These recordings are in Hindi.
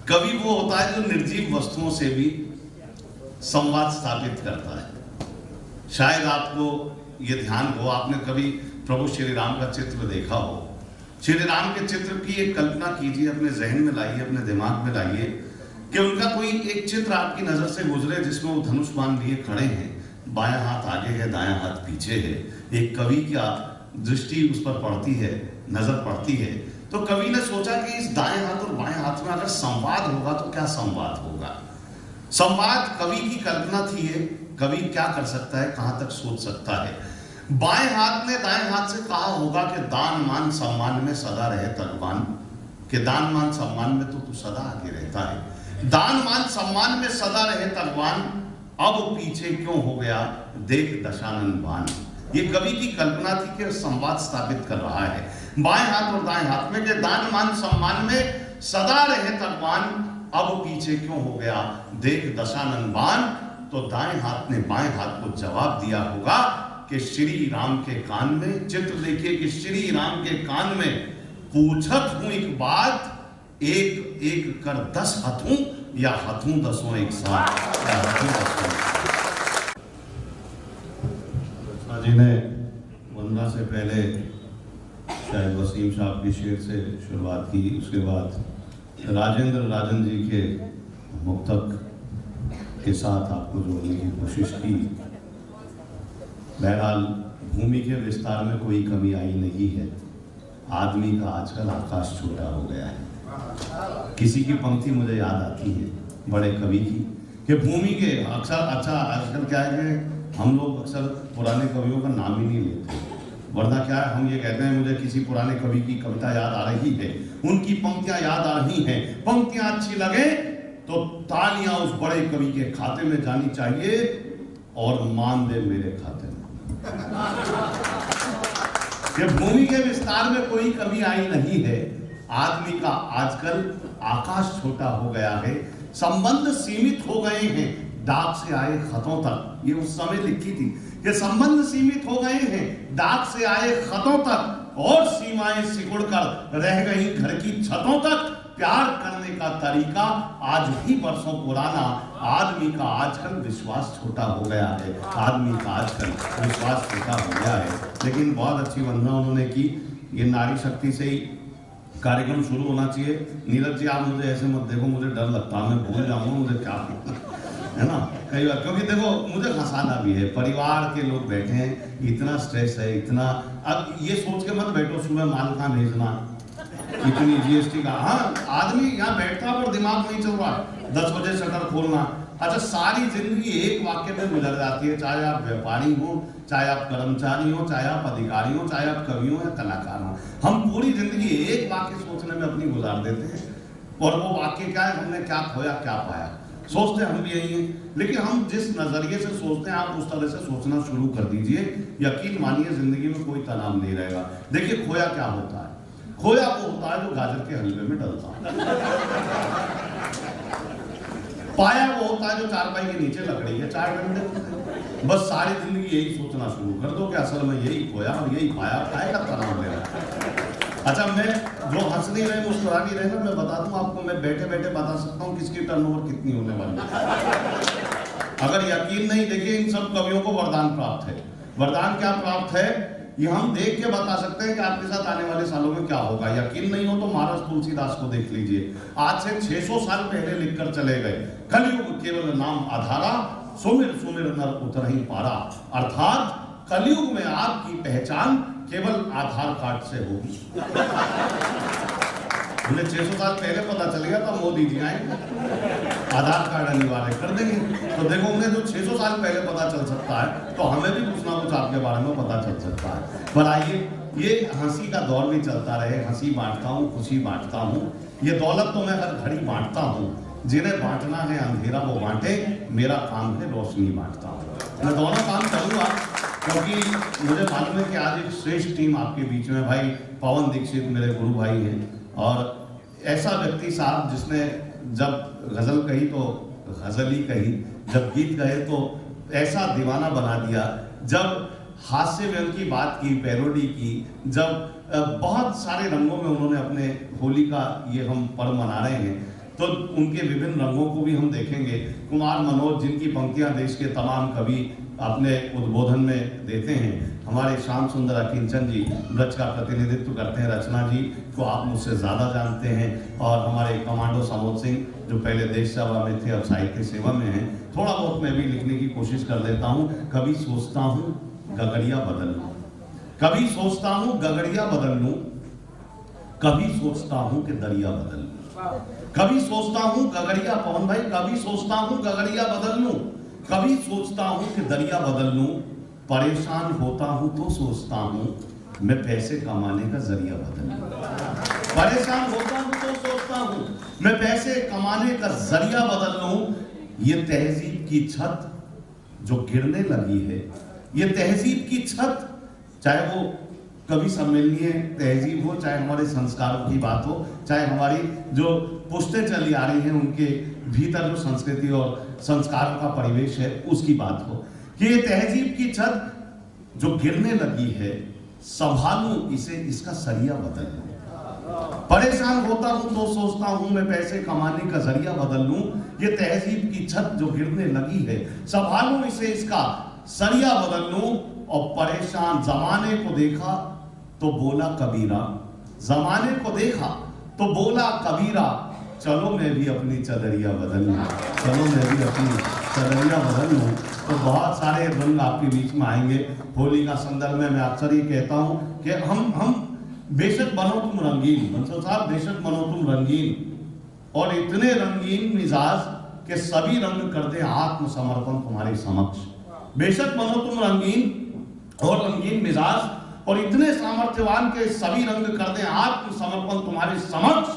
कवि वो होता है जो निर्जीव वस्तुओं से भी संवाद स्थापित करता है। शायद आपको ये ध्यान हो, आपने कभी प्रभु श्री राम का चित्र देखा हो। श्री राम के चित्र की एक कल्पना कीजिए, अपने जहन में लाइए, अपने दिमाग में लाइए कि उनका कोई एक चित्र आपकी नजर से गुजरे जिसमें वो धनुष बाण लिए खड़े हैं, बायां हाथ आगे है, दायां हाथ पीछे है। एक कवि की दृष्टि उस पर पड़ती है, नजर पड़ती है। तो कवि ने सोचा कि इस दाएं हाथ और बाएं हाथ में अगर संवाद होगा तो क्या संवाद होगा। संवाद कवि की कल्पना थी है, कवि क्या कर सकता है, कहां तक सोच सकता है। बाएं हाथ ने दाएं हाथ से कहा होगा कि दान मान सम्मान में सदा रहे तगवान, कि दान मान सम्मान में तो तू सदा आगे रहता है, दान मान सम्मान में सदा रहे तगवान, अब पीछे क्यों हो गया देख दशानन बाण। ये कवि की कल्पना थी कि संवाद स्थापित कर रहा है बाएं हाथ और दाएं हाथ में, कि दान मान सम्मान में सदा रहे तगवान, अब पीछे क्यों हो गया देख दशानन बाण। तो दाएं हाथ ने बाएं हाथ को जवाब दिया होगा कि श्री राम के कान में, चित्र देखिए कि श्री राम के कान में पूछत हूं एक बात, एक एक कर 10 हथूं या हथूं 10 एक साथ। जी ने वंदना से पहले शायद वसीम साहब के शेर से शुरुआत की, उसके बाद राजेंद्र राजन जी के मुक्तक के साथ आपको जोड़ने की कोशिश की। बहरहाल भूमि के विस्तार में कोई कमी आई नहीं है। आदमी का आजकल आकाश छोटा हो गया है। किसी की पंक्ति मुझे याद आती है बड़े कवि की कि भूमि के अक्सर, अच्छा आजकल क्या है कि हम लोग अक्सर पुराने कवियों का नाम ही नहीं लेते, वरना क्या है हम ये कहते हैं मुझे किसी पुराने कवि की कविता याद आ रही है, उनकी पंक्तियां याद आ रही हैं, पंक्तियां अच्छी लगे तो तालियां उस बड़े कवि के खाते में जानी चाहिए और मान दे मेरे खाते में। कि भूमि के विस्तार में कोई कमी आई नहीं है। आदमी का आजकल आकाश छोटा हो गया है, संबंध सीमित हो गए हैं डाक से आए खतों तक। ये उस समय लिखी थी कि संबंध सीमित हो गए हैं डाक से आए खतों तक, और सीमाएं सिकुड़ कर रह गई घर की छतों तक। प्यार करने का तरीका आज भी बरसों पुराना। आदमी का आजकल विश्वास छोटा हो गया है, आदमी का आजकल विश्वास छोटा हो गया है। लेकिन बहुत अच्छी वंदना उन्होंने की। ये नारी शक्ति से ही कार्यक्रम शुरू होना चाहिए। नीरज जी आप मुझे ऐसे मत देखो, मुझे डर लगता है मैं भूल जाऊंगा मुझे क्या है ना कई बार, क्योंकि देखो मुझे हंसाना भी है, परिवार के लोग बैठे हैं, इतना स्ट्रेस है, इतना। अब ये सोच के मत बैठो सुबह माल कहाँ भेजना, इतनी जीएसटी का। हाँ आदमी यहाँ बैठता और दिमाग नहीं चल रहा, 10 बजे शटर खोलना। अच्छा सारी जिंदगी एक वाक्य में गुजर जाती है, चाहे आप व्यापारी हो, चाहे आप कर्मचारी हो, चाहे आप अधिकारी हो, चाहे आप कवि हो या कलाकार हो। हम पूरी जिंदगी एक वाक्य सोचने में अपनी गुजार देते हैं, और वो वाक्य क्या है, हमने क्या खोया क्या पाया, सोचते हम भी यही हैं। लेकिन हम जिस नजरिए से सोचते हैं आप उस तरह से सोचना शुरू कर दीजिए, यकीन मानिए जिंदगी में कोई तनाव नहीं रहेगा। देखिए खोया क्या होता है, खोया वो होता है जो गाजर के हलवे में डलता है। पाया वो होता है जो चारपाई के नीचे लकड़ी है, 4 डंडे होते हैं। बस सारी जिंदगी यही सोचना शुरू कर दो कि असल में यही खोया और यही पाया, काय का तनाव ले रहा है। अच्छा मैं जो हंस नहीं रहे मुस्कुरा नहीं रहे ना, मैं बता दूं आपको, मैं बैठे बैठे बता सकता हूँ किसकी टर्नओवर कितनी होने वाली है। अगर यकीन नहीं, देखिए इन सब कवियों को वरदान प्राप्त है। वरदान क्या प्राप्त है ये हम देख के बता सकते हैं कि आपके साथ आने वाले सालों में क्या होगा। यकीन नहीं हो तो महाराज तुलसीदास को देख लीजिए, आज से 600 साल पहले लिखकर चले गए, कलयुग केवल नाम आधारा, सुमिर सुमिर नर उतरहि पारा। अर्थात कलयुग में आपकी पहचान केवल आधार कार्ड से होगी। उन्हें 600 साल पहले पता चल गया था मोदी जी आएंगे, आधार कार्ड अनिवार्य कर देंगे। तो देखो उन्हें जो 600 साल पहले पता चल सकता है तो हमें भी कुछ ना कुछ आपके बारे में पता चल सकता है। पर आइए ये हंसी का दौर भी चलता रहे, हंसी बांटता हूँ, खुशी बांटता हूँ। ये दौलत तो मैं हर घड़ी बांटता हूँ, जिन्हें बांटना है अंधेरा वो बांटे, मेरा काम है रोशनी बांटता हूँ। मैं दोनों काम करूँगा क्योंकि मुझे मालूम है कि आज एक श्रेष्ठ टीम आपके बीच में, भाई पवन दीक्षित मेरे गुरु भाई हैं, और ऐसा व्यक्ति साहब जिसने जब गजल कही तो गजल ही कही, जब गीत गए तो ऐसा दीवाना बना दिया, जब हास्य व्यंग की बात की, पैरोडी की, जब बहुत सारे रंगों में उन्होंने अपने होली का ये हम पर्व मना रहे हैं, तो उनके विभिन्न रंगों को भी हम देखेंगे। कुमार मनोज, जिनकी पंक्तियां देश के तमाम कवि अपने उद्बोधन में देते हैं, हमारे श्याम सुंदर अकिंचन जी ब्रज का प्रतिनिधित्व करते हैं, रचना जी को आप मुझसे ज़्यादा जानते हैं, और हमारे कमांडो समोद सिंह जो पहले देश सेवा में थे अब साहित्य सेवा में हैं। थोड़ा बहुत मैं भी लिखने की कोशिश कर लेता हूँ। कभी सोचता हूँ गगरिया बदल लूँ, कभी सोचता हूँ गगरिया बदल लूँ, कभी सोचता हूँ कि दरिया बदल लूँ, कभी सोचता हूँ गगरिया, पवन भाई, कभी सोचता हूँ गगरिया बदल लूँ, कभी सोचता हूँ कि दरिया बदल लूँ, परेशान होता हूँ तो सोचता हूँ मैं पैसे कमाने का जरिया बदल लूँ, परेशान होता हूँ तो सोचता हूँ मैं पैसे कमाने का जरिया बदल लूँ। ये तहजीब की छत जो गिरने लगी है, ये तहजीब की छत, चाहे वो कभी सम्मेलनीय तहजीब हो, चाहे हमारे संस्कारों की बात हो, चाहे हमारी जो पुश्तें चली आ रही हैं उनके भीतर जो संस्कृति और संस्कारों का परिवेश है उसकी बात हो, कि ये तहजीब की छत जो गिरने लगी है, संभालूं इसे, इसका सरिया बदल लूं, परेशान होता हूं तो सोचता हूं मैं पैसे कमाने का जरिया बदल लूं। ये तहजीब की छत जो गिरने लगी है, संभालूं इसे, इसका सरिया बदल लूं। और परेशान जमाने को देखा तो बोला कबीरा, जमाने को देखा तो बोला कबीरा, चलो मैं भी अपनी चदरिया बदल लूं, चलो मैं भी अपनी चदरिया बदल लूं। तो बहुत सारे रंग आपके बीच में आएंगे। होली का संदर्भ में मैं अक्सर ये कहता हूं कि हम बेशक बनो तुम रंगीन, बंसल साहब, बेशक बनो तुम रंगीन, और इतने रंगीन मिजाज के सभी रंग कर दे आत्मसमर्पण तुम्हारे समक्ष। बेशक बनो तुम रंगीन और रंगीन मिजाज, और इतने सामर्थ्यवान के सभी रंग कर दे आत्मसमर्पण तुम्हारे समक्ष,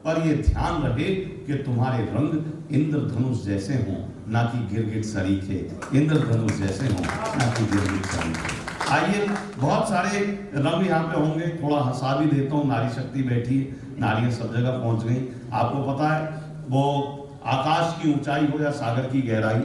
पर ये ध्यान रहे कि तुम्हारे रंग इंद्रधनुष जैसे हों, ना कि गिरगिट सरीखे, इंद्रधनुष जैसे हों, ना कि गिरगिट सरीखे। आइए, बहुत सारे रंग यहाँ पे होंगे, थोड़ा हंसा भी देता हूँ। नारी शक्ति बैठी है, नारियां सब जगह पहुंच गई। आपको पता है, वो आकाश की ऊंचाई हो या सागर की गहराई,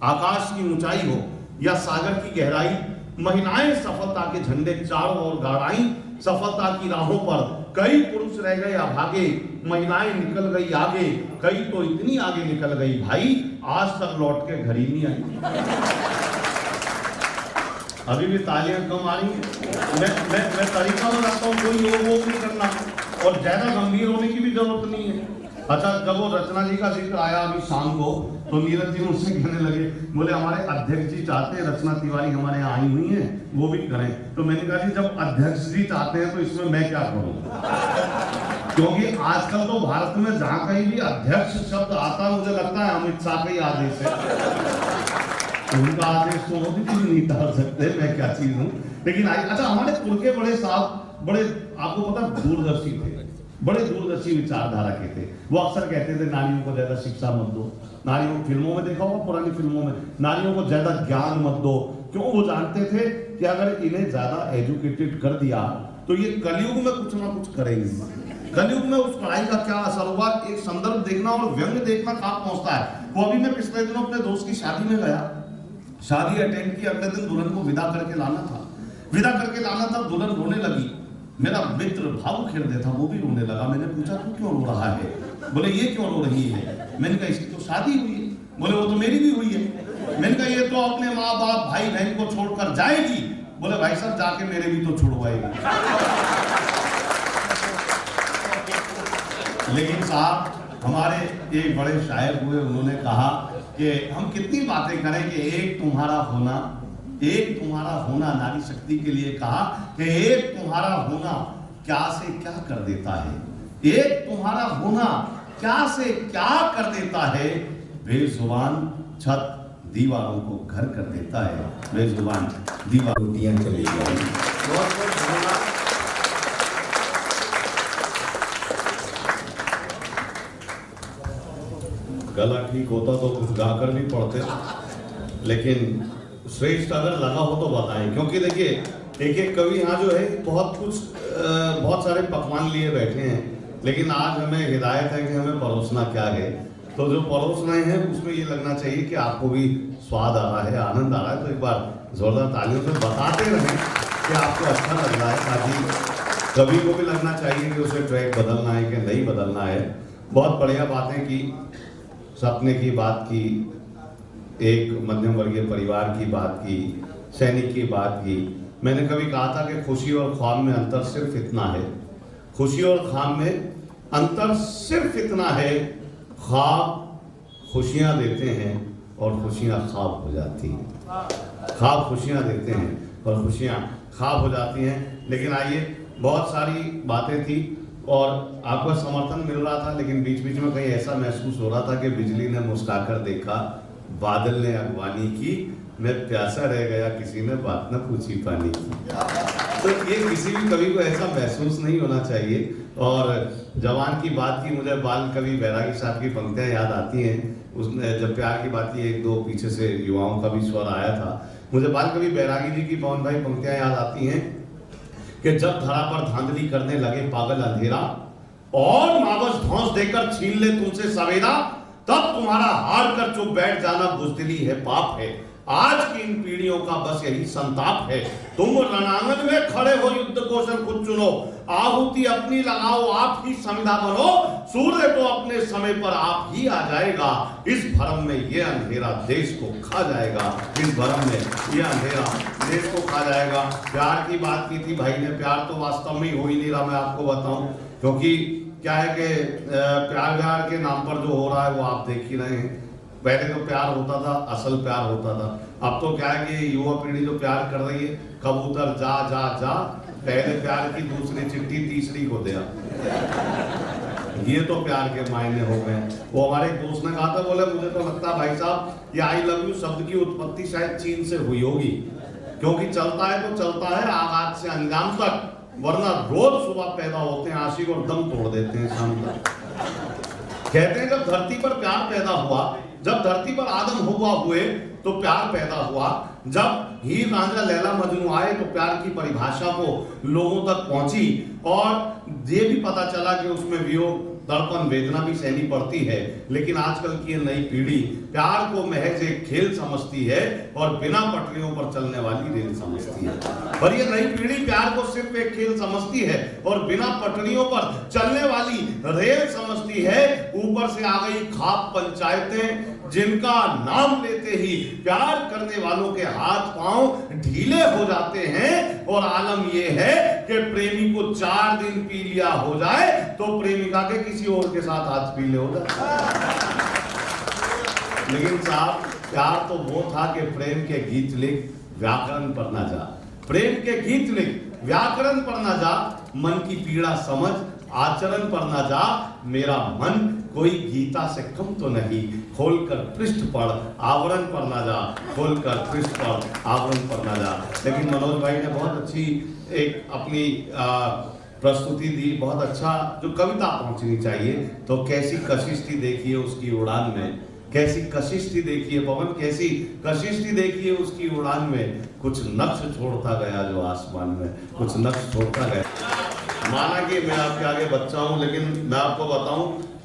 आकाश की ऊंचाई हो या सागर की गहराई, महिलाएं सफलता के झंडे चारों ओर गाड़ाई, सफलता की राहों पर कई पुरुष रह गए अभागे, महिलाएं निकल गई आगे, कई तो इतनी आगे निकल गई भाई, आज तक लौट के घर ही नहीं आई। अभी भी तालियां कम आ रही हैं। मैं तरीका बताता हूँ, कोई योग वोग नहीं करना और ज्यादा गंभीर होने की भी जरूरत नहीं है। अच्छा, जब वो रचना जी का जिक्र आया अभी शाम को, तो नीरज जी मुझसे कहने लगे, बोले हमारे अध्यक्ष जी चाहते हैं रचना तिवारी हमारे यहाँ आई हुई हैं, वो भी करें। तो मैंने कहा जी, जब अध्यक्ष जी चाहते हैं तो इसमें मैं क्या करूँ, क्योंकि आजकल तो भारत में जहाँ कहीं भी अध्यक्ष शब्द आता, मुझे लगता है अमित शाह का ही आदेश है। उनका आदेश तो मोदी जी नहीं डाल सकते, मैं क्या चीज हूँ। लेकिन अच्छा, हमारे कुल के बड़े साहब बड़े, आपको पता, दूरदर्शी थे, बड़े दूरदर्शी विचारधारा के थे। वो अक्सर कहते थे नारियों को ज्यादा शिक्षा मत दो, नारियों को, फिल्मों में देखा होगा, पुरानी फिल्मों में, नारियों को ज्यादा ज्ञान मत दो। क्यों? वो जानते थे कि अगर इन्हें ज्यादा एजुकेटेड कर दिया तो ये कलयुग में कुछ ना कुछ करेंगे। कलयुग में उस पढ़ाई का क्या असर होगा, एक संदर्भ देखना और व्यंग देखना कहाँ पहुंचता है। वो अभी मैं पिछले दिनों अपने दोस्त की शादी में गया, शादी अटेंड की, अगले दिन दुल्हन को विदा करके लाना था, विदा करके लाना था, दुल्हन रोने लगी। मेरा मित्र भावुक हृदय था, वो भी रोने लगा। मैंने पूछा, तू क्यों रो रहा है? बोले, ये क्यों रो रही है? मैंने कहा, इसकी तो शादी हुई है। बोले, वो तो मेरी भी हुई है। मैंने कहा, ये तो अपने माँ बाप भाई बहन को छोड़कर जाएगी। बोले, भाई साहब, जाके मेरे भी तो छुड़वाएगी। लेकिन साहब, हमारे एक बड़े शायर हुए, उन्होंने कहा कि हम कितनी बातें करें कि एक तुम्हारा होना, एक तुम्हारा होना, नारी शक्ति के लिए कहा कि एक तुम्हारा होना क्या से क्या कर देता है, एक तुम्हारा होना क्या से क्या कर देता है, बेजुबान छत दीवारों को घर कर देता है, बेजुबान दीवारों चली गई। बहुत बहुत धन्यवाद। गला ठीक होता तो कुछ गाकर भी पढ़ते, लेकिन श्रेष्ठ अगर लगा हो तो बताएं, क्योंकि देखिए एक एक कवि यहाँ जो है बहुत सारे पकवान लिए बैठे हैं, लेकिन आज हमें हिदायत है कि हमें परोसना क्या है। तो जो परोसना है उसमें ये लगना चाहिए कि आपको भी स्वाद आ रहा है, आनंद आ रहा है। तो एक बार जोरदार तालियों से बताते रहें कि आपको अच्छा लग रहा है, ताकि कवि को भी लगना चाहिए कि उसे ट्रैक बदलना है कि नहीं बदलना है। बहुत बढ़िया बातें की, सपने की बात की, एक मध्यम वर्गीय परिवार की बात की, सैनिक की बात की। मैंने कभी कहा था कि खुशी और ख्वाब में अंतर सिर्फ इतना है, खुशी और ख्वाब में अंतर सिर्फ इतना है, ख्वाब खुशियां देते हैं और खुशियां ख्वाब हो जाती हैं। ख्वाब खुशियां देते हैं और खुशियां ख्वाब हो जाती हैं। लेकिन आइए, बहुत सारी बातें थी और आपका समर्थन मिल रहा था, लेकिन बीच बीच में कहीं ऐसा महसूस हो रहा था कि बिजली ने मुस्कुराकर देखा, बादल ने अगवानी की, मैं प्यासा रह गया, किसी ने बात न पूछी पानी की। तो ये किसी भी कवि को ऐसा महसूस नहीं होना चाहिए। और जवान की बात की, मुझे बाल कवि बैरागी साहब की पंक्तियां याद आती हैं। उसने जब प्यार की बात की, एक दो पीछे से युवाओं का भी स्वर आया था। मुझे बाल कवि बैरागी जी की पवन भाई पंक्तियां याद आती हैं कि जब धरा पर धांधली करने लगे पागल अंधेरा और मावस धौंस देकर छीन ले तुमसे सवेरा, तब तुम्हारा हार कर चुप बैठ जाना बुजदिली है, पाप है। आज की इन पीढ़ियों का बस यही संताप है। तुम रणांगन में खड़े हो, युद्ध कौशल खुद चुनो, आहुति अपनी लगाओ, आप ही संविदा बनो, सूर्य तो अपने समय पर आप ही आ जाएगा। इस भरम में ये अंधेरा देश को खा जाएगा, इस भरम में ये अंधेरा देश को खा जाएगा। प्यार की बात की थी भाई ने, प्यार तो वास्तव में हो ही नहीं रहा, मैं आपको बताऊं। क्योंकि क्या है कि प्यार व्यार के नाम पर जो हो रहा है वो आप देख ही रहे हैं। पहले तो प्यार होता था, असल प्यार होता था। अब तो क्या है कि युवा पीढ़ी जो प्यार कर रही है, कबूतर जा जा जा, पहले प्यार की, दूसरी चिट्ठी, तीसरी को दिया। ये तो प्यार के मायने हो गए। वो हमारे एक दोस्त ने कहा था, बोले मुझे तो लगता है भाई साहब ये आई लव यू शब्द की उत्पत्ति शायद चीन से हुई होगी, क्योंकि चलता है तो चलता है आगाज से अंजाम तक, वरना रोज सुबह पैदा होते हैं आशिक और दम तोड़ देते हैं शाम तक। कहते हैं जब धरती पर प्यार पैदा हुआ, जब धरती पर आदम हुआ हुए तो प्यार पैदा हुआ, जब हीर रांझा लैला मजनू आए तो प्यार की परिभाषा को लोगों तक पहुंची और ये भी पता चला कि उसमें वियोग, दर्पण, वेदना भी सहनी पड़ती है। लेकिन आजकल की नई पीढ़ी प्यार को महज एक खेल समझती है और बिना पटरियों पर चलने वाली रेल समझती है। पर ये नई पीढ़ी प्यार को सिर्फ एक खेल समझती है और बिना पटरियों पर चलने वाली रेल समझती है। ऊपर से आ गई खाप पंचायतें, जिनका नाम लेते ही प्यार करने वालों के हाथ पांव ढीले हो जाते हैं। और आलम यह है कि प्रेमी को 4 दिन पी लिया हो जाए तो प्रेमिका के किसी और के साथ हाथ पीले हो जाए। लेकिन साहब प्यार तो वो था कि प्रेम के गीत लिख व्याकरण पर ना जा, प्रेम के गीत लिख व्याकरण पर ना जा, मन की पीड़ा समझ आचरण पर ना जा, मेरा मन कोई गीता से कम तो नहीं, खोलकर पृष्ठ पढ़ आवरण पर ना जा, खोलकर पृष्ठ पढ़ आवरण पर ना जा। लेकिन मनोज भाई ने बहुत अच्छी एक अपनी प्रस्तुति दी, बहुत अच्छा जो कविता पहुंचनी चाहिए। तो कैसी कशिश थी देखिए उसकी उड़ान में, कैसी कशिश थी देखिए पवन, कैसी कशिश थी देखिए उसकी उड़ान में, कुछ नक्श छोड़ता गया जो आसमान में, कुछ नक्श छोड़ता गया। माना कि मैं आपके आगे बच्चा हूं, लेकिन मैं आपको बताऊं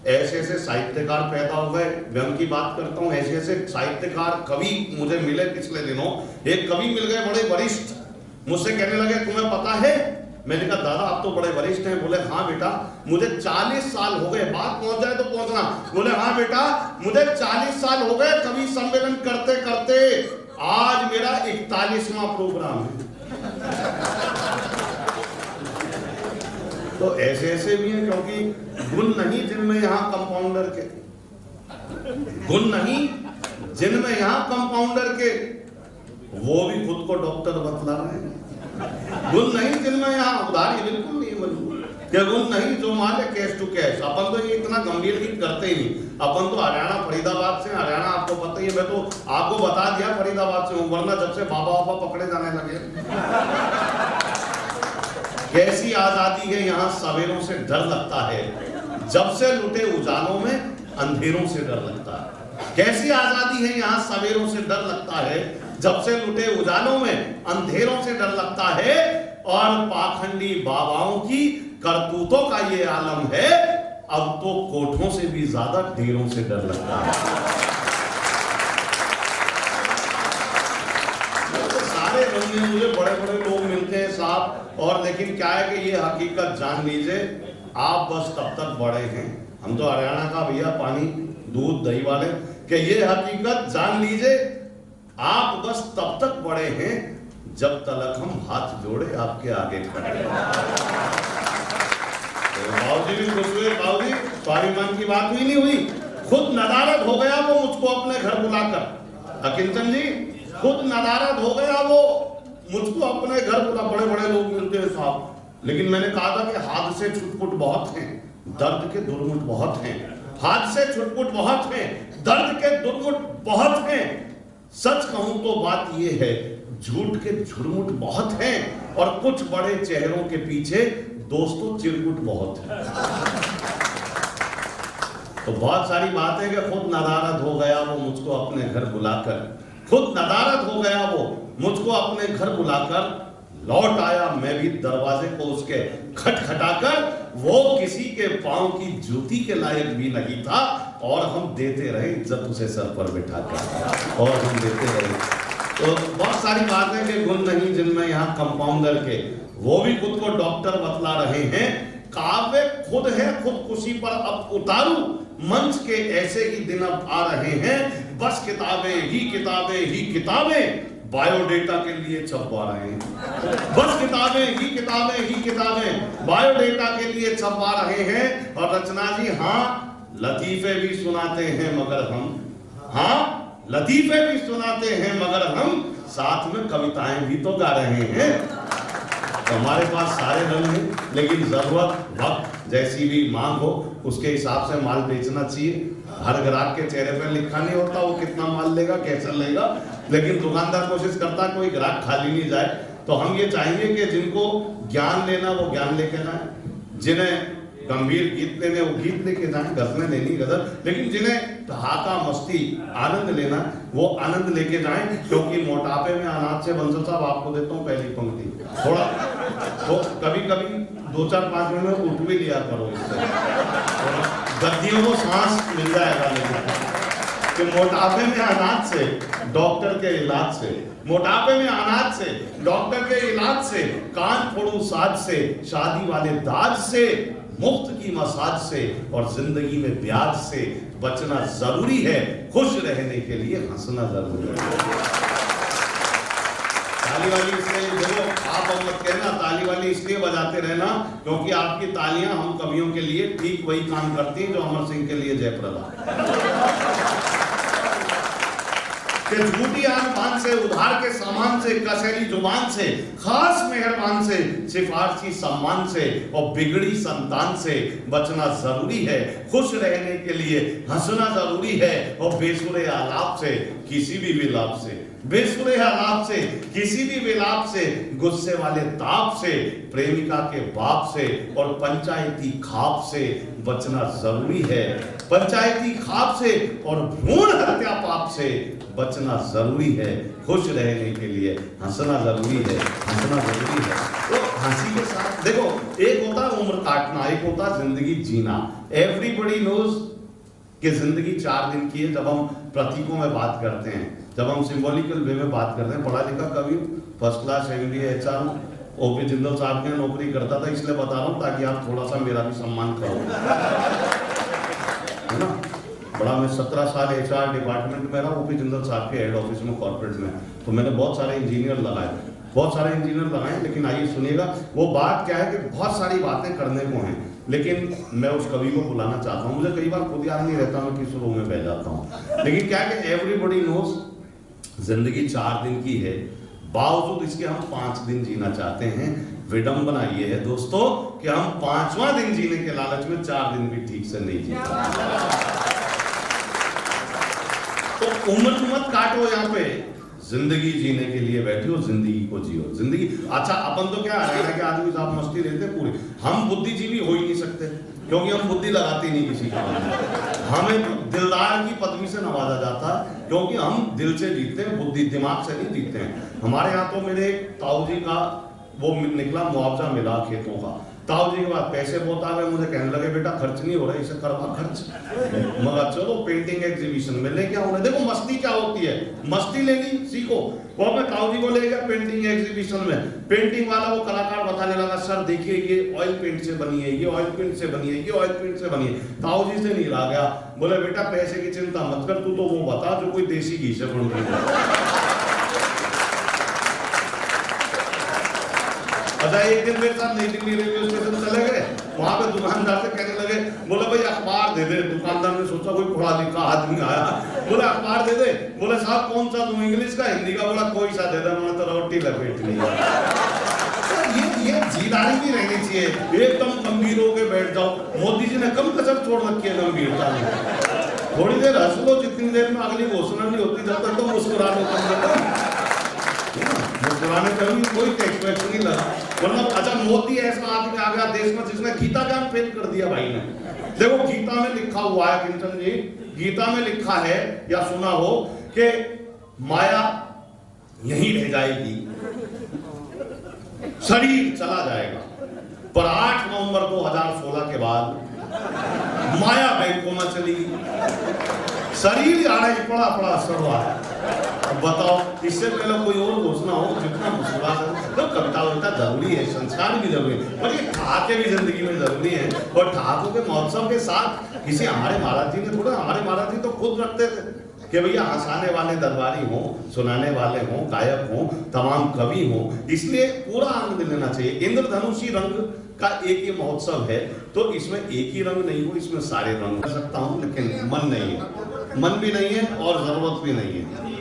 ऐसे ऐसे साहित्यकार पैदा हो गए। व्यंग की बात करता हूं, ऐसे ऐसे साहित्यकार कवि मुझे मिले पिछले दिनों। एक कवि मिल गए बड़े वरिष्ठ, मुझसे कहने लगे तुम्हें पता है? मैंने कहा दादा आप तो बड़े वरिष्ठ हैं। बोले हाँ बेटा मुझे 40 साल हो गए, बात पहुंच जाए तो पहुंचना। बोले हाँ बेटा मुझे 40 साल हो गए कवि सम्मेलन करते करते, आज मेरा 41वां प्रोग्राम है। तो ऐसे ऐसे भी हैं, क्योंकि गुण नहीं जिनमें यहाँ कंपाउंडर के, गुण नहीं जिनमें यहाँ कंपाउंडर के, वो भी खुद को डॉक्टर बतला रहे हैं। गुण नहीं जिनमें यहाँ उधारी बिल्कुल नहीं मजबूर, क्या गुण नहीं जो माले कैश टू कैश। अपन तो ये इतना गंभीर गीत करते ही नहीं। अपन तो हरियाणा फरीदाबाद से, हरियाणा आपको पता ही है, मैं तो आपको बता दिया फरीदाबाद से हूँ, वरना जब से बाबा बाबा पकड़े जाने लगे। कैसी आजादी है यहाँ सवेरों से डर लगता है, जब से लुटे उजालों में अंधेरों से डर लगता है। कैसी आजादी है यहाँ सवेरों से डर लगता है, जब से लुटे उजालों में अंधेरों से डर लगता है। और पाखंडी बाबाओं की करतूतों का ये आलम है, अब तो कोठों से भी ज्यादा डेरों से डर लगता है। सारे रंग में मुझे बड़े बड़े लोग मिलते हैं साहब, और लेकिन क्या है कि ये हकीकत जान लीजिए, आप बस तब तक बड़े हैं, हम तो हरियाणा का भैया पानी दूध दही वाले, कि ये हकीकत जान लीजिए, आप बस तब तक बड़े हैं जब तक हम हाथ जोड़े आपके आगे खड़े। बाबूजी भी खुश हुए, बाबूजी स्वाभिमान की बात हुई नहीं हुई, खुद नदारद हो गया वो मुझको अपने घर बुलाकर। अकिंचन जी खुद नदारद हो गया वो मुझको अपने घर बुला, बड़े बड़े लोग मिलते हैं साहब, लेकिन मैंने कहा था कि हादसे छुटपुट बहुत हैं, दर्द के दुर्मुट बहुत हैं, हादसे छुटपुट बहुत हैं, दर्द के दुर्मुट बहुत हैं। सच कहूं तो बात यह है, झूठ के झुरमुट बहुत हैं, और कुछ बड़े चेहरों के पीछे दोस्तों चिरकुट बहुत है। तो बहुत सारी बात है कि खुद नदारद हो गया वो मुझको अपने घर बुलाकर, खुद नदारद हो गया वो मुझको अपने घर बुलाकर, लौट आया मैं भी दरवाजे को उसके खटखटाकर, वो किसी के पांव की जूती के लायक भी नहीं था, और हम देते रहे इज्जत उसे सर पर बिठाकर, और हम देते रहे। तो बहुत सारी बातें के गुण नहीं जिनमें यहाँ कंपाउंडर के, वो भी खुद को डॉक्टर बतला रहे हैं। काव्य खुद है खुदकुशी पर अब उतारू, मंच के ऐसे ही दिन अब आ रहे हैं, बस किताबें ही किताबें ही किताबें बायोडेटा के लिए छपवा रहे हैं, बस किताबें ही किताबें ही किताबें बायोडेटा के लिए छपवा रहे हैं। और रचना जी हाँ लतीफे भी सुनाते हैं मगर हम, हाँ लतीफे भी सुनाते हैं मगर हम साथ में कविताएं भी तो गा रहे हैं। तो हमारे पास सारे रंग हैं, लेकिन जरूरत वक्त जैसी भी मांग हो उसके हिसाब से माल बेचना चाहिए। हर ग्राहक के चेहरे पर लिखा नहीं होता वो कितना माल लेगा कैसा लेगा, लेकिन दुकानदार कोशिश करता है कोई ग्राहक खाली नहीं जाए। तो हम ये चाहेंगे कि जिनको ज्ञान लेना वो ज्ञान लेके जाए, जिन्हें गंभीर गीत लेने वो गीत लेके जाए, गजलें लेनी गजल, लेकिन जिन्हें ठहाका मस्ती आनंद लेना वो आनंद लेके जाएं। क्योंकि मोटापे में अनाज से बंसल साहब आपको देता हूँ पहली पंक्ति, थोड़ा तो कभी कभी 2-4-5 मिनट में उठ भी लिया करो, इससे गद्दियों को सांस मिल जाएगा। लेकिन कि मोटापे में अनाज से डॉक्टर के इलाज से, मोटापे में अनाज से डॉक्टर के इलाज से, कान फोड़ू साज से, शादी वाले दाज से, मुफ्त की मसाज से, और जिंदगी में ब्याज से बचना जरूरी है, खुश रहने के लिए हंसना जरूरी है। ताली वाली इसलिए देखो, आप अब मत कहना ताली वाली इसलिए बजाते रहना क्योंकि आपकी तालियां हम कवियों के लिए ठीक वही काम करती हैं जो अमर सिंह के लिए जयप्रदा। झूठी आन से, उधार के सामान से, कसैली जुबान से, खास मेहरबान से, सिफारसी सम्मान से, और बिगड़ी संतान से बचना जरूरी है, खुश रहने के लिए हंसना जरूरी है, और बेसुरे आलाप से किसी भी विलाप से, बेसुरे आलाप से किसी भी विलाप से, गुस्से वाले ताप से, प्रेमिका के बाप से, और पंचायती खाप से बचना जरूरी है, पंचायती खाप से और भ्रूण हत्या पाप से बचना जरूरी है, खुश रहने के लिए हंसना जरूरी है, हंसना जरूरी है। तो हंसी के साथ देखो, एक होता है उम्र काटना, एक होता है जिंदगी जीना। एवरीबॉडी नोज कि जिंदगी 4 दिन की है। जब हम प्रतीकों में बात करते हैं, जब हम सिंबॉलिकल वे में बात करते हैं, पढ़ा लिखा कवि, first class MBA HR OP Jindal साहब के नौकरी करता था, इसलिए बता रहा हूँ ताकि आप थोड़ा सा मेरा भी सम्मान करो, है ना। बड़ा मैं 17 साल HR डिपार्टमेंट में रहा, ओपी जिंदल साहब के हेड ऑफिस में, कॉर्पोरेट में, तो मैंने बहुत सारे इंजीनियर लगाए, बहुत सारे इंजीनियर लगाए। लेकिन आइए सुनिएगा, वो बात क्या है कि बहुत सारी बातें करने को हैं, लेकिन मैं उस कवि को बुलाना चाहता हूँ। मुझे कई बार खुद याद नहीं रहता मैं किस रूम में बैठ जाता हूँ। लेकिन क्या है कि एवरीबॉडी नोज जिंदगी 4 दिन की है, बावजूद इसके हम 5 दिन जीना चाहते हैं। विडंबना ये है दोस्तों कि हम 5वां दिन जीने के लालच में 4 दिन भी ठीक से नहीं जी पाते। तो उम्र मत काटो, यहाँ पे जिंदगी जीने के लिए बैठे हो, जिंदगी को जियो। जिंदगी अच्छा, अपन तो क्या हरियाणा के आदमी साहब मस्ती रहते पूरी, हम बुद्धिजीवी हो ही नहीं सकते क्योंकि हम बुद्धि लगाते नहीं किसी का। हमें दिलदार की पदवी से नवाजा जाता है क्योंकि हम दिल से जीतते हैं, बुद्धि दिमाग से नहीं जीतते हैं। हमारे यहाँ तो मेरे ताऊ जी का वो निकला, मुआवजा मिला खेतों का, ताऊ जी के बाद पैसे बहुत आ गए, मुझे कहने लगे बेटा खर्च नहीं हो रहा, इसे करवा खर्च। मगर चलो पेंटिंग एग्जीबिशन में लेके आऊंगा। देखो मस्ती क्या होती है, मस्ती लेनी सीखो। वो मैं ताऊ जी को ले गया पेंटिंग एग्जीबिशन में। पेंटिंग वाला वो कलाकार बताने लगा सर देखिए ये ऑयल पेंट से बनी है, ये ऑयल पेंट से बनी है, ये ऑयल पेंट से बनी है। ताऊ जी से नहीं ला गया, बोले बेटा पैसे की चिंता मत कर, तू तो वो बता जो कोई देसी घी से बन रही है। अच्छा एक दिन मेरे साथ नई दिल्ली रेलवे स्टेशन चले गए, वहां पे दुकानदार से कहने लगे, बोले भाई अखबार दे दे। दुकानदार ने सोचा कोई पढ़ा लिखा आदमी आया, बोले अखबार दे दे। बोले साहब कौन सा दूं, इंग्लिश का हिंदी का? बोला कोई सा दे दे, मैंने तो रोटी लपेटनी है। ये जीदारी भी रहनी चाहिए, एकदम गंभीर होके बैठ जाओ। मोदी जी ने कम कसर छोड़ रखी है गंभीरता में। थोड़ी देर हंस लो, जितनी देर में अगली घोषणा नहीं होती जब तक तो मुस्कुरा लो, मुस्कुराने का भी कोई टेक्स्ट नहीं लगा। वरना अच्छा मोदी ऐसा आदमी आ गया देश में जिसने गीता ज्ञान फेल कर दिया भाई ने। देखो गीता में लिखा हुआ है किंचन जी, गीता में लिखा है या सुना हो कि माया यहीं रह जाएगी, शरीर चला जाएगा। पर 8 नवंबर 2016 के बाद माया बैंकों में चली गई, शरीर आ रहा पड़ा पड़ा सड़वा है। बताओ इससे पहले कोई और घोषणा हो जितना मुस्कुरा सकते। तो कविता वविता जरूरी है, संस्कार भी जरूरी है, पर ये ठहाके भी जिंदगी में जरूरी है। और ठहाकों के महोत्सव के साथ किसी हमारे महाराज जी ने थोड़ा, हमारे महाराज जी तो खुद रखते थे कि भैया हंसाने वाले दरबारी हो, सुनाने वाले हो, गायक हो, तमाम कवि हो, इसलिए पूरा आनंद लेना चाहिए। इंद्रधनुषी रंग का एक ही महोत्सव है, तो इसमें एक ही रंग नहीं हो, इसमें सारे रंग कर सकता हूं, लेकिन मन नहीं है, मन भी नहीं है और जरूरत भी नहीं है।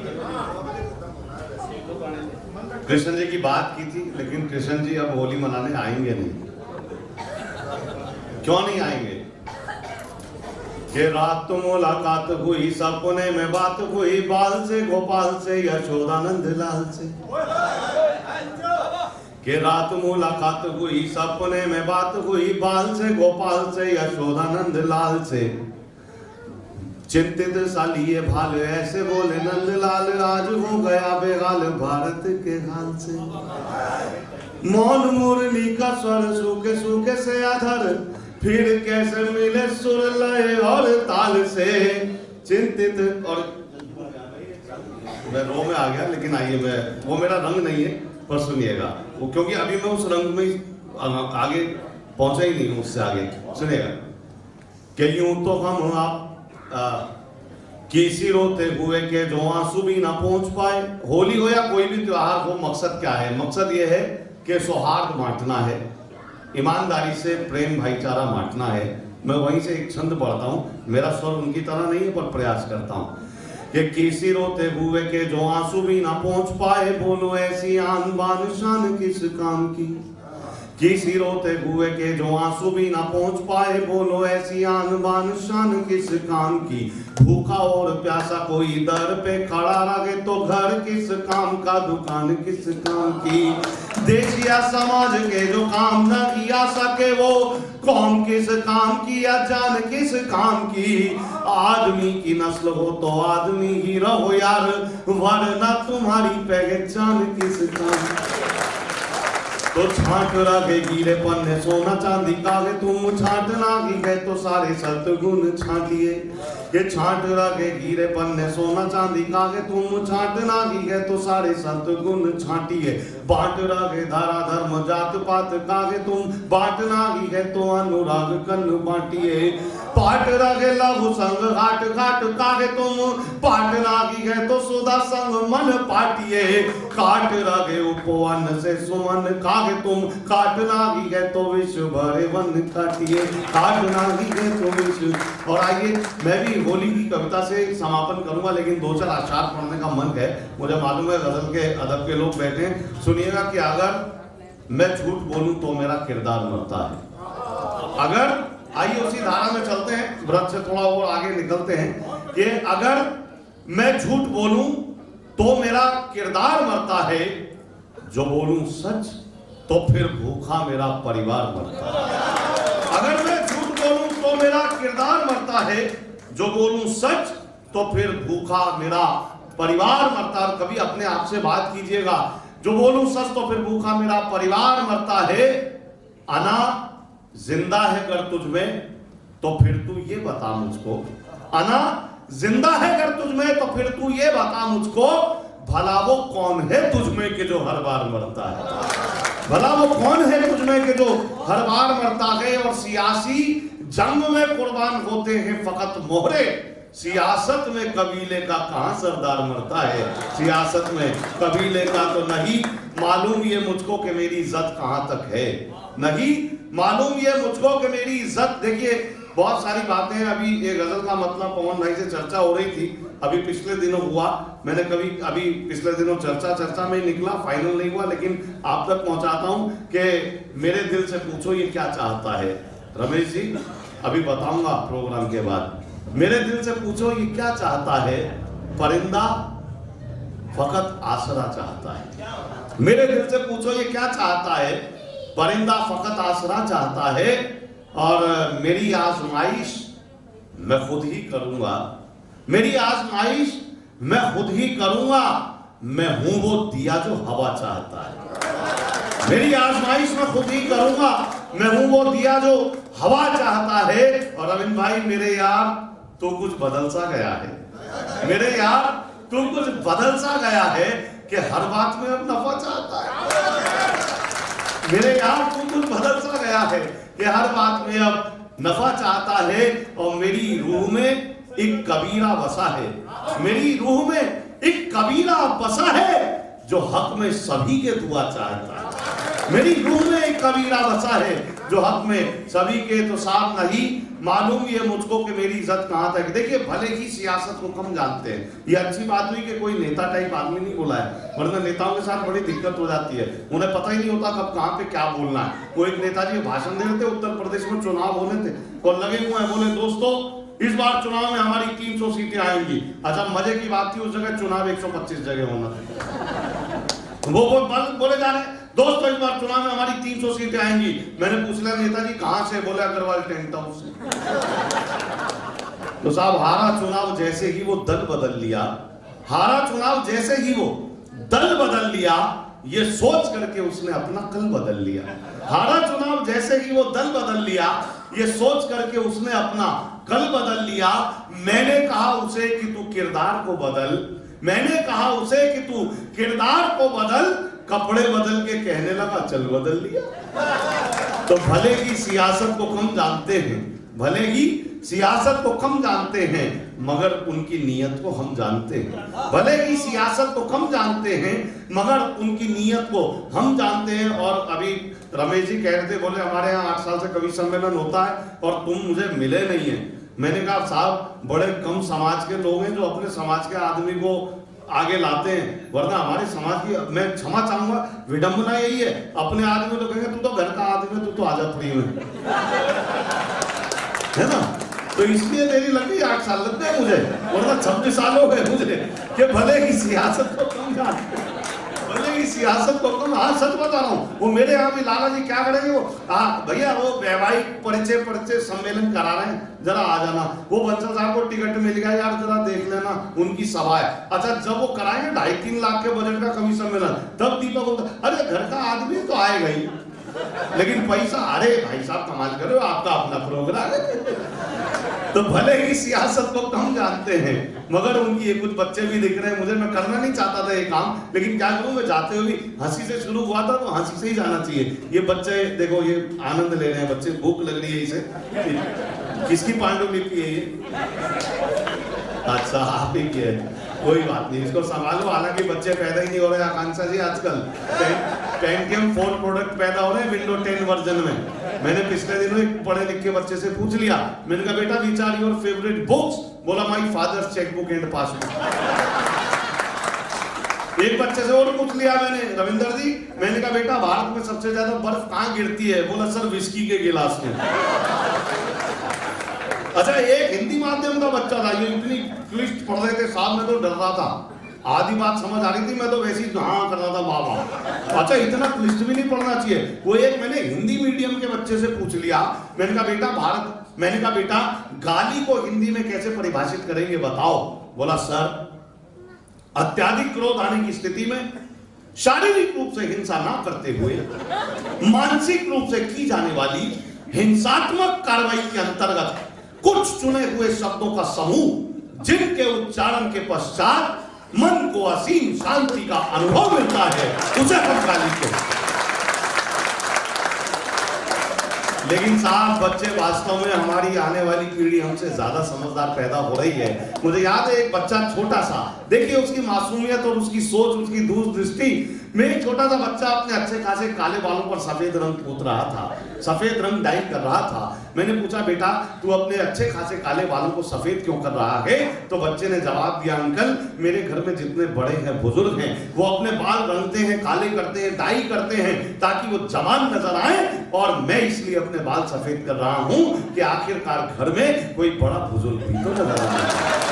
कृष्ण जी की बात की थी, लेकिन कृष्ण जी अब होली मनाने आएंगे नहीं। क्यों नहीं आएंगे? कि रात तो मुलाकात हुई, सपने में बात हुई, बाल से गोपाल से यशोदानंद लाल से। कि रात मुलाकात हुई, सपने में बात हुई, बाल से गोपाल से यशोदानंद लाल से। चिंतित सा लिए भाल ऐसे बोले नंदलाल, आज हो गया बेहाल भारत के हाल से। मौन मुरली का स्वर सूखे सूखे से अधर, फिर कैसे मिले सुर लय और ताल से। चिंतित और मैं रो में आ गया, लेकिन आइए मैं, वो मेरा रंग नहीं है पर सुनिएगा वो, क्योंकि अभी मैं उस रंग में आगे पहुंचा ही नहीं हूं, उससे आगे सुनिएगा। कि यूं तो हम आप किसी रोते हुए के जो आंसू भी ना पहुंच पाए। होली हो या कोई भी त्योहार हो, मकसद क्या है? मकसद ये है कि सौहार्द बांटना है, ईमानदारी से प्रेम भाईचारा बांटना है। मैं वहीं से एक छंद पढ़ता हूँ, मेरा स्वर उनकी तरह नहीं है पर प्रयास करता हूँ। कि किसी रोते हुए के जो आंसू भी ना पहुंच पाए, बोलो ऐसी आन बान शान किस काम की। किसी रोते हुए के जो आंसू भी ना पहुंच पाए, बोलो ऐसी आन बान शान किस काम की। भूखा और प्यासा कोई दर पे खड़ा रहे, तो घर किस काम का, दुकान किस काम की। देश या समाज के जो काम न किया सके, वो कौम किस काम की या जान किस काम की। आदमी की नस्ल हो तो आदमी ही रहो यार, वरना तुम्हारी पहचान किस काम की। तो छांट रखे गिरे पन्ने सोना चांदी कागे, तुम छांटना ही है तो सारे सतगुण छांटिए। ये छांट रखे गिरे पन्ने सोना चांदी कागे, तुम छांटना ही है तो सारे सतगुण छांटिए। बांट रखे धारा धर्म जात पात कागे, तुम बांटना ही है तो अनुराग कन बांटिए। पाट रखे लघु संग घाट घाट कागे, तुम पाटना ही है तो सुधा संग मन पाटिए। काट रखे उपवन से सुमन कागे, तुम काटना ही है तो विश्व भरे वन काटिए। काटना ही है तो विश्व। और आइए मैं भी होली की कविता से समापन करूंगा, लेकिन 2-4 अशआर पढ़ने का मन है। मुझे मालूम है गजल के अदब के लोग बैठे हैं। सुनिएगा कि अगर मैं झूठ बोलूं तो मेरा किरदार मरता है। अगर आइए उसी धारा में चलते हैं, व्रत से थोड़ा और आगे निकलते हैं कि अगर मैं झूठ बोलूं तो मेरा किरदार मरता है, जो बोलूं सच तो फिर भूखा मेरा परिवार मरता है। अगर मैं झूठ बोलूं तो मेरा किरदार मरता है, जो बोलूं सच तो फिर भूखा मेरा परिवार मरता है। कभी अपने आप से बात कीजिएगा, जो बोलूं सच तो फिर भूखा मेरा परिवार मरता है। अना जिंदा है अगर तुझ में तो फिर तू ये बता मुझको, अना जिंदा है अगर तुझ में तो फिर तू ये बता मुझको, भला वो कौन है तुझ में के जो हर बार मरता है। भला वो कौन है तुझ में के जो हर बार मरता है। और सियासी जंग में कुर्बान होते हैं फकत मोहरे, सियासत में कबीले का कहां सरदार मरता है। सियासत में कबीले का तो नहीं मालूम ये मुझको कि मेरी इज्जत कहां तक है, नहीं मालूम ये मुझको कि मेरी इज्जत। देखिए बहुत सारी बातें हैं। अभी ये गजल का मतलब पवन भाई से चर्चा हो रही थी, अभी पिछले दिनों हुआ, मैंने अभी पिछले दिनों चर्चा में ही निकला, फाइनल नहीं हुआ, लेकिन आप तक पहुंचाता हूं कि मेरे दिल से पूछो ये क्या चाहता है। रमेश जी अभी बताऊंगा प्रोग्राम के बाद। मेरे दिल से पूछो ये क्या चाहता है, परिंदा फकत आसरा चाहता है। मेरे दिल से पूछो ये क्या चाहता है, परिंदा फकत आसरा चाहता है। और मेरी आजमाइश मैं खुद ही करूंगा, मेरी आजमाइश मैं खुद ही करूंगा, मैं हूं वो दिया जो हवा चाहता है। मेरी आजमाइश मैं खुद ही करूंगा, मैं हूं वो दिया जो हवा चाहता है। और अरविंद भाई मेरे यार तू कुछ बदल सा गया है, मेरे यार तू कुछ बदल सा गया है कि हर बात में अब नफा चाहता है। मेरे यार तू कुछ बदल सा गया है कि हर बात में अब नफा चाहता है। और मेरी रूह में एक कबीरा बसा है, मेरी रूह में एक कबीरा बसा है जो हक में सभी के दुआ चाहता है। मेरी रूह में एक कबीरा बसा है जो हक में सभी के, तो साफ नहीं मालूम ये मुझको कि मेरी इज्जत कहां तक। देखिए भले ही सियासत को कम जानते हैं, ये अच्छी बात हुई कि कोई नेता टाइप आदमी नहीं बोला है, वरना नेताओं के साथ बड़ी दिक्कत हो जाती है, उन्हें पता ही नहीं होता कब कहां पे क्या बोलना है। वो एक नेताजी भाषण दे रहे थे, उत्तर प्रदेश में चुनाव होने थे और लगे हुए हैं, बोले दोस्तों इस बार चुनाव में हमारी 300 सीटें आएंगी। अच्छा मजे की बात थी उस जगह चुनाव 125 जगह होना था। वो बोले जा रहे दोस्तों इस बार चुनाव में हमारी 300 सीटें आएंगी। मैंने पूछ लिया नेताजी कहां से, बोले अग्रवाल टेंट हाउस से। तो साहब हारा चुनाव जैसे ही वो दल बदल लिया, हारा चुनाव जैसे ही वो दल बदल लिया, ये सोच करके उसने अपना कल बदल लिया। हारा चुनाव जैसे ही वो दल बदल लिया, ये सोच करके उसने अपना कल बदल लिया। मैंने कहा उसे कि तू किरदार को बदल, मैंने कहा उसे कि तू किरदार को बदल, कपड़े बदल के कहने लगा चल बदल लिया। तो भले ही सियासत को कम जानते हैं, भले ही सियासत को कम जानते हैं, मगर उनकी नीयत को हम जानते हैं। भले ही सियासत को कम जानते हैं मगर उनकी नीयत को हम जानते हैं। और अभी रमेश जी कह रहे थे, बोले हमारे यहाँ 8 साल से कवि सम्मेलन होता है और तुम मुझे मिले नहीं है। मैंने कहा साहब बड़े कम समाज के लोग हैं जो अपने समाज के आदमी को आगे लाते हैं, वरना हमारे समाज की, मैं क्षमा चाहूंगा विडंबना यही है, अपने आदमी तो कहेंगे तू तो घर का आदमी है, तू तो आजा फ्री में, है ना। तो इसलिए देरी लग गई, 8 साल लग गए मुझे, वरना 26 साल हो गए मुझे कि भले ही सियासत को कम जानते, भले ही सियासत को कम। हाँ सच बता रहा हूँ, वो मेरे यहाँ भी लाला जी क्या करेंगे, वो भैया वो वैवाहिक परिचय सम्मेलन करा रहे हैं, जरा आ जाना। वो बंसल साहब को टिकट मिल गया यार, जरा देख लेना उनकी सभा है। अच्छा जब वो कराएंगे 2.5-3 लाख के बजट का कवि सम्मेलन, तब दीपक बोलता अरे घर का आदमी तो आएगा ही, लेकिन पैसा, अरे भाई साहब कमाल करो, आपका अपना प्रोग्राम है। तो भले ही सियासत को कम जानते हैं मगर उनकी ये कुछ बच्चे भी दिख रहे हैं मुझे। मैं करना नहीं चाहता था ये काम, लेकिन क्या करूं, मैं जाते हुए हंसी से शुरू हुआ था, तो हंसी से ही जाना चाहिए। ये बच्चे देखो, ये आनंद ले रहे हैं बच्चे, भूख लग रही है इसे। किसकी पांडुलिपि है ये? अच्छा आप ही की है, कोई बात नहीं, इसको संभालो। हालांकि बच्चे पैदा ही नहीं हो रहे आकांक्षा जी आजकल, पेंटियम 4 प्रोडक्ट पैदा हो रहे हैं विंडो 10 वर्जन में। मैंने पिछले दिनों एक पढ़े लिखे बच्चे से पूछ लिया, मैंने कहा बेटा which are your favourite books, बोला my father's chequebook and passbook. एक बच्चे से और पूछ लिया मैंने, रविंदर जी, मैंने कहा बेटा भारत में सबसे ज्यादा बर्फ कहां गिरती है, बोला सर विस्की के गिलास में। अच्छा एक हिंदी माध्यम का बच्चा था, ये इतनी क्लिष्ट पढ़ रहे थे साहब, मैं तो डर रहा था, आधी बात समझ आ रही थी, मैं तो वैसे ही हाँ कर रहा था वाह। अच्छा इतना क्लिष्ट भी नहीं पढ़ना चाहिए। वो एक मैंने हिंदी मीडियम के बच्चे से पूछ लिया, मैंने कहा बेटा मैंने कहा बेटा गाली को हिंदी में कैसे परिभाषित करेंगे बताओ, बोला सर अत्याधिक क्रोध आने की स्थिति में शारीरिक रूप से हिंसा ना करते हुए मानसिक रूप से की जाने वाली हिंसात्मक कार्रवाई के अंतर्गत कुछ चुने हुए शब्दों का समूह जिनके उच्चारण के पश्चात मन को असीम शांति का अनुभव मिलता है, उसे हम गाली कहते हैं। लेकिन साहब, बच्चे वास्तव में, हमारी आने वाली पीढ़ी हमसे ज्यादा समझदार पैदा हो रही है। मुझे याद है एक बच्चा छोटा सा, देखिए उसकी मासूमियत और उसकी सोच, उसकी दूरदृष्टि में, एक छोटा सा बच्चा अपने अच्छे खासे काले बालों पर सफेद रंग पोत रहा था, सफेद रंग डाई कर रहा था। मैंने पूछा, बेटा तू अपने अच्छे खासे काले बालों को सफेद क्यों कर रहा है? तो बच्चे ने जवाब दिया, अंकल मेरे घर में जितने बड़े हैं, बुजुर्ग हैं, वो अपने बाल रंगते हैं, काले करते हैं, डाई करते हैं ताकि वो जवान नजर आए, और मैं इसलिए अपने बाल सफेद कर रहा हूं कि आखिरकार घर में कोई बड़ा बुजुर्ग भी तो नजर आए।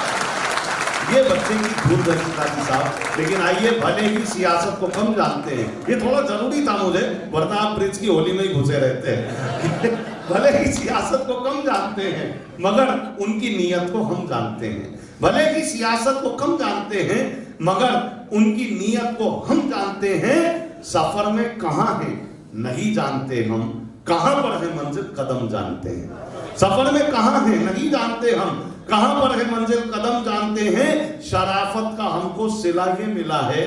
ये बच्चे की दूरदर्शिता की साहब। लेकिन आइए, भले ही सियासत को कम जानते हैं, ये थोड़ा जरूरी था मुझे, वरना आप ब्रिज की होली में ही घुसे रहते हैं। भले ही सियासत को कम जानते हैं, मगर उनकी नीयत को हम जानते हैं। भले ही सियासत को कम जानते हैं, मगर उनकी नीयत को हम जानते हैं। सफर में कहां है नहीं जानते हम, कहां पर है मंजिल कदम जानते हैं। सफर में कहां है नहीं जानते हम, कहां पर है मंजिल कदम जानते हैं। शराफत का हमको सिला ये मिला है,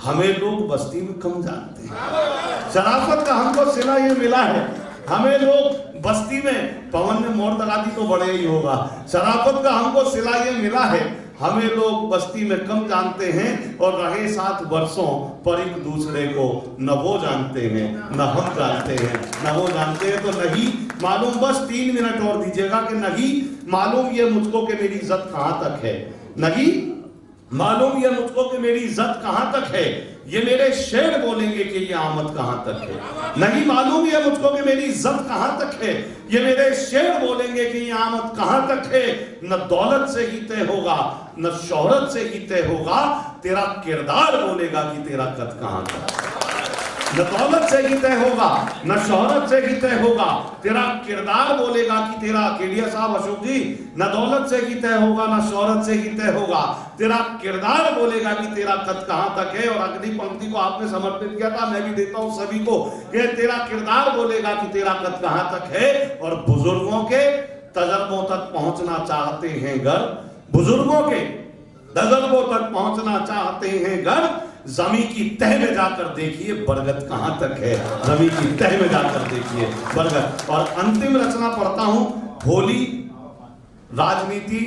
हमें लोग बस्ती में कम जानते हैं। शराफत का हमको सिला ये मिला है, हमें लोग बस्ती में, पवन ने मोर लगा दी तो बड़े ही होगा। शराफत का हमको सिला ये मिला है, हमें लोग बस्ती में कम जानते हैं। और रहे 7 वर्षों पर एक दूसरे को न वो जानते हैं न हम जानते हैं, न वो जानते हैं तो नहीं मालूम। बस 3 मिनट और दीजिएगा कि नहीं मालूम ये मुझको कि मेरी इज्जत कहां तक है, नहीं मालूम ये मुझको कि मेरी इज्जत कहां तक है। ये मेरे शेर बोलेंगे कि ये आमद कहां तक है, नहीं मालूम ये मुझको कि मेरी इज्जत कहां तक है। ये मेरे शेर बोलेंगे कि ये आमद कहां तक है। न दौलत से ही तय होगा, न शोहरत से ही तय होगा, तेरा किरदार बोलेगा कि तेरा कद कहां तक। न दौलत से ही तय होगा, न शोहरत से ही तय होगा, तेरा किरदार बोलेगा कि तेरा, केडिया साहब अशोक जी, न दौलत से ही तय होगा, न शोहरत से ही तय होगा, तेरा किरदार बोलेगा कि तेरा कद कहां तक है। और अगली पंक्ति को आपने समर्पित किया था, मैं भी देता हूं सभी को, कि तेरा किरदार बोलेगा कि तेरा कद कहां तक है। और बुजुर्गों के तजर्बों तक पहुंचना चाहते हैं घर, बुजुर्गों के तजर्बों तक पहुंचना चाहते हैं घर, जमीन की तह में जाकर देखिए बरगद कहां तक है। जमीन की तह में जाकर देखिए बरगद। और अंतिम रचना पढ़ता हूं, होली, राजनीति,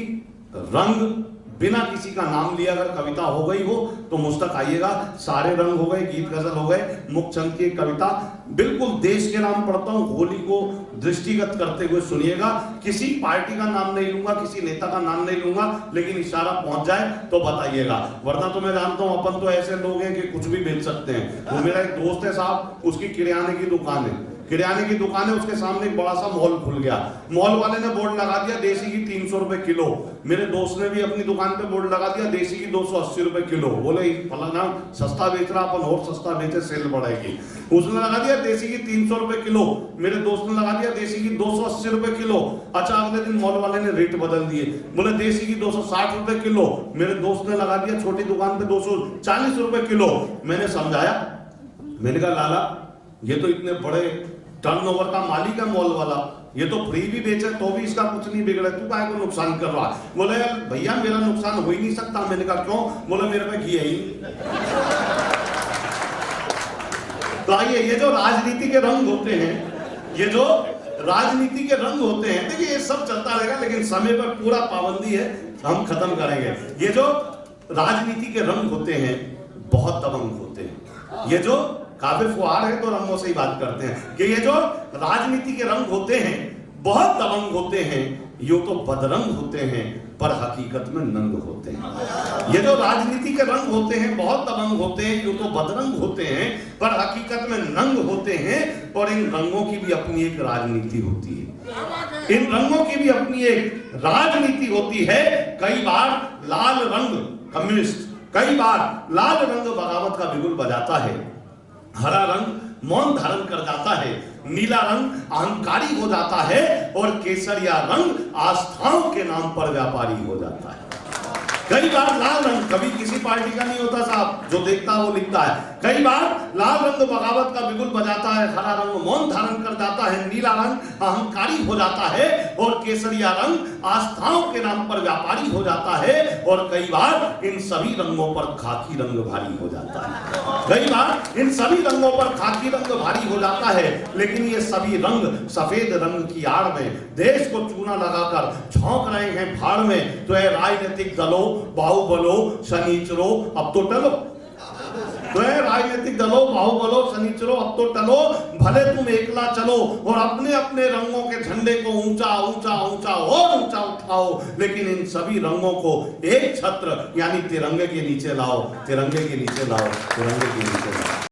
रंग, बिना किसी का नाम लिया अगर कविता हो गई हो तो मुझ तक आइएगा। सारे रंग हो गए, गीत गजल हो गए, मुखचंद की कविता, बिल्कुल देश के नाम पढ़ता हूं। होली को दृष्टिगत करते हुए सुनिएगा। किसी पार्टी का नाम नहीं लूंगा, किसी नेता का नाम नहीं लूंगा, लेकिन इशारा पहुंच जाए तो बताइएगा, वरना तो मैं जानता हूं अपन तो ऐसे लोग हैं कि कुछ भी बेच सकते हैं। वो मेरा एक दोस्त है साहब, उसकी किराने की दुकान है, किराने की दुकान है, उसके सामने एक बड़ा सा मॉल खुल गया। मॉल वाले ने बोर्ड लगा दिया देसी की 300 रुपए किलो। मेरे दोस्त ने भी अपनी दुकान पे बोर्ड लगा दिया देसी की 280 रुपए किलो। बोले फलाना सस्ता बेच रहा, अपन और सस्ता बेचे सेल बढ़ेगी। उसने लगा दिया देसी की 300 रुपए किलो, मेरे दोस्त ने लगा दिया देसी की 280 रुपए किलो। अच्छा, अगले दिन मॉल वाले ने रेट बदल दिए, बोले देसी की 260 रुपए किलो, मेरे दोस्त ने लगा दिया छोटी दुकान पे 240 रुपए किलो। मैंने समझाया, मैंने कहा लाला ये तो इतने बड़े टर्नओवर का मालिक है मॉल वाला, ये तो फ्री भी बेचे तो भी इसका कुछ नहीं बिगड़ा, तू काहे को नुकसान कर रहा। बोले भैया मेरा नुकसान हो ही नहीं सकता। मैंने कहा क्यों? बोले मेरे पे घी है ही। तो आइए, ये जो राजनीति के रंग होते हैं, ये जो राजनीति के रंग होते हैं, देखिए ये सब चलता रहेगा, लेकिन समय पर पूरा पाबंदी है, हम खत्म करेंगे। ये जो राजनीति के रंग होते हैं बहुत दबंग होते हैं। ये जो काफी फुहार है तो रंगों से ही बात करते हैं कि ये जो राजनीति के रंग होते हैं बहुत दबंग होते हैं। यूं तो बदरंग होते हैं पर हकीकत में नंग होते हैं। ये जो राजनीति के रंग होते हैं बहुत दबंग होते हैं, यूं तो बदरंग होते हैं पर हकीकत में नंग होते हैं। और इन रंगों की भी अपनी एक राजनीति होती है, इन रंगों की भी अपनी एक राजनीति होती है। कई बार लाल रंग कम्युनिस्ट, कई बार लाल रंग बगावत का बिगुल बजाता है, हरा रंग मौन धारण कर जाता है, नीला रंग अहंकारी हो जाता है और केसरिया रंग आस्थाओं के नाम पर व्यापारी हो जाता है। कई बार लाल रंग कभी किसी पार्टी का नहीं होता साहब, जो देखता है वो लिखता है। कई बार लाल रंग बगावत का बिगुल बजाता है, हरा रंग मौन धारण कर जाता है, नीला रंग अहंकारी हो जाता है और केसरिया रंग आस्थाओं के नाम पर व्यापारी हो जाता है। और कई बार इन सभी रंगों पर खाकी रंग भारी हो जाता है। कई बार इन सभी रंगों पर खाकी रंग भारी हो जाता है, लेकिन ये सभी रंग सफेद रंग की आड़ में देश को चूना लगाकर झोंक रहे हैं भाड़ में। तो है राजनीतिक दलों, बाहुबलों, शनिचरों, अब तो टलो। तो है राजनीतिक दलों, बाहुबलों, शनिचरों, अब तो टलो। भले तुम एकला चलो और अपने अपने रंगों के झंडे को ऊंचा ऊंचा ऊंचा और ऊंचा उठाओ, लेकिन इन सभी रंगों को एक छत्र यानी तिरंगे के नीचे लाओ, तिरंगे के नीचे लाओ, तिरंगे के नीचे लाओ।